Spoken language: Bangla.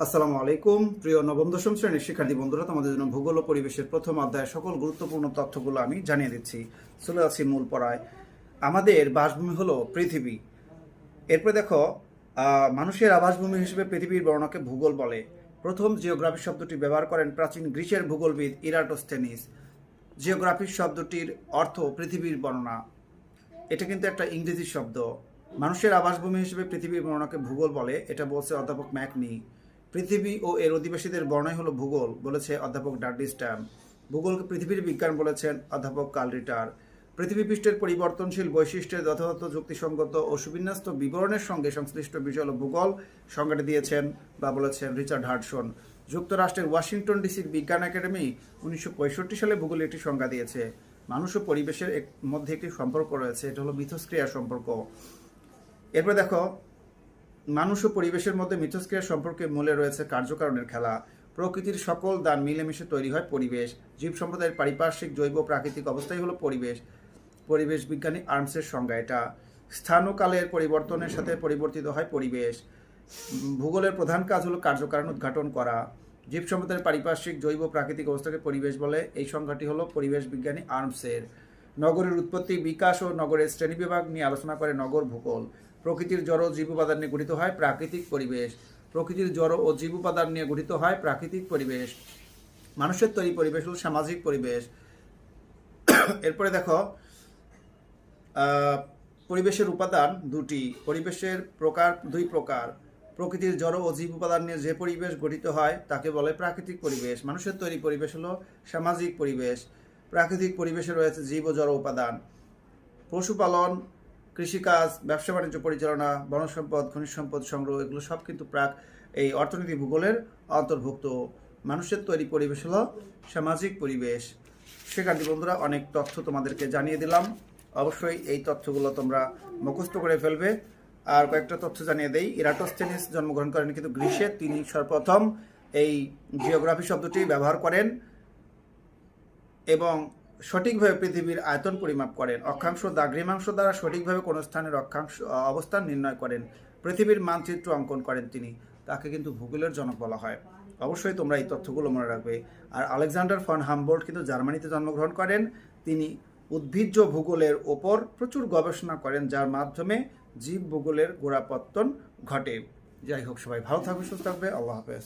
আসসালামু আলাইকুম প্রিয় নবম দশম শ্রেণীর শিক্ষার্থী বন্ধুরা, তোমাদের জন্য ভূগোল ও পরিবেশের প্রথম অধ্যায়ের সকল গুরুত্বপূর্ণ তথ্যগুলো আমি জানিয়ে দিচ্ছি। চলে আসি মূল পড়ায়। আমাদের বাসভূমি হলো পৃথিবী। এরপরে দেখো, মানুষের আবাসভূমি হিসেবে পৃথিবীর বর্ণনাকে ভূগোল বলে। প্রথম জিওগ্রাফি শব্দটি ব্যবহার করেন প্রাচীন গ্রিসের ভূগোলবিদ ইরাটোস্থেনিস। জিওগ্রাফি শব্দটির অর্থ পৃথিবীর বর্ণনা। এটা কিন্তু একটা ইংরেজি শব্দ। মানুষের আবাসভূমি হিসেবে পৃথিবীর বর্ণনাকে ভূগোল বলে, এটা বলছে অধ্যাপক ম্যাকনি। পৃথিবী ও এর অধিবাসীদের বর্ণাই হলো ভূগোল, বলেছে অধ্যাপক ডার্ডি স্ট্যাম। ভূগোলকে পৃথিবীর বিজ্ঞান বলেছেন অধ্যাপক কার্ল রিটার। পৃথিবী পৃষ্ঠের পরিবর্তনশীল বৈশিষ্ট্যের যথাযথ যুক্তিসঙ্গত ও সুবিন্যস্ত বিবরণের সঙ্গে সংশ্লিষ্ট বিষয় হল ভূগোল, সংজ্ঞাটি দিয়েছেন বা বলেছেন রিচার্ড হাডসন। যুক্তরাষ্ট্রের ওয়াশিংটন ডিসির বিজ্ঞান একাডেমি 1965 সালে ভূগোলে একটি সংজ্ঞা দিয়েছে। মানুষ ও পরিবেশের মধ্যে একটি সম্পর্ক রয়েছে, এটা হলো মিথস্ক্রিয়ার সম্পর্ক। এরপরে দেখো, মানুষ ও পরিবেশের মধ্যে মিথস্ক্রিয়ার সম্পর্কে মূলে রয়েছে কার্যকারণের খেলা। প্রকৃতির সকল দান মিলেমিশে তৈরি হয় পরিবেশ। জীব সম্প্রদায়ের পারিপার্শ্বিক জৈব প্রাকৃতিক অবস্থাই হলো পরিবেশ। পরিবেশ বিজ্ঞানী আর্মসের সংজ্ঞা এটা। স্থান ও কালের পরিবর্তনের সাথে পরিবর্তিত হয় পরিবেশ। ভূগোলের প্রধান কাজ হলো কার্যকারণ উদ্ঘাটন করা। জীব সম্প্রদায়ের পারিপার্শ্বিক জৈব প্রাকৃতিক অবস্থাকে পরিবেশ বলে, এই সংজ্ঞাটি হলো পরিবেশ বিজ্ঞানী আর্মসের। নগরের উৎপত্তি, বিকাশ ও নগরের শ্রেণীবিভাগ নিয়ে আলোচনা করে নগর ভূগোল। প্রকৃতির জড় ও জীব উপাদান নিয়ে গঠিত হয় প্রাকৃতিক পরিবেশ। প্রকৃতির জড় ও জীব উপাদান নিয়ে গঠিত হয় প্রাকৃতিক পরিবেশ। মানুষের তৈরি পরিবেশ হল সামাজিক পরিবেশ। এরপরে দেখো, পরিবেশের উপাদান দুটি। পরিবেশের প্রকার দুই প্রকার। প্রকৃতির জড় ও জীব উপাদান নিয়ে যে পরিবেশ গঠিত হয় তাকে বলে প্রাকৃতিক পরিবেশ। মানুষের তৈরি পরিবেশ হলো সামাজিক পরিবেশ। প্রাকৃতিক পরিবেশে রয়েছে জীব ও জড় উপাদান। পশুপালন, কৃষিকাজ, ব্যবসা বাণিজ্য পরিচালনা, বনজ সম্পদ, খনিজ সম্পদ সংগ্রহ, এগুলো সব কিন্তু এই অর্থনীতি ভূগোলের অন্তর্ভুক্ত। মানুষের তৈরি পরিবেশ হলো সামাজিক পরিবেশ। শিক্ষার্থী বন্ধুরা, অনেক তথ্য তোমাদেরকে জানিয়ে দিলাম। অবশ্যই এই তথ্যগুলো তোমরা মুখস্থ করে ফেলবে। আর কয়েকটা তথ্য জানিয়ে দেই। ইরাটোস্থেনিস জন্মগ্রহণ করেন কিন্তু গ্রিসে। তিনি সর্বপ্রথম এই জিওগ্রাফি শব্দটি ব্যবহার করেন এবং সঠিকভাবে পৃথিবীর আয়তন পরিমাপ করেন। অক্ষাংশ দ্রাঘিমাংশ দ্বারা সঠিকভাবে কোনো স্থানের অক্ষাংশ অবস্থান নির্ণয় করেন। পৃথিবীর মানচিত্র অঙ্কন করেন তিনি। তাকে কিন্তু ভূগোলের জনক বলা হয়। অবশ্যই তোমরা এই তথ্যগুলো মনে রাখবে। আর আলেকজান্ডার ফন হামবোল্ট কিন্তু জার্মানিতে জন্মগ্রহণ করেন। তিনি উদ্ভিজ্জ ভূগোলের ওপর প্রচুর গবেষণা করেন, যার মাধ্যমে জীব ভূগোলের গোড়াপত্তন ঘটে। যাই হোক, সবাই ভালো থাকবে, সুস্থ থাকবে। আল্লাহ হাফেজ।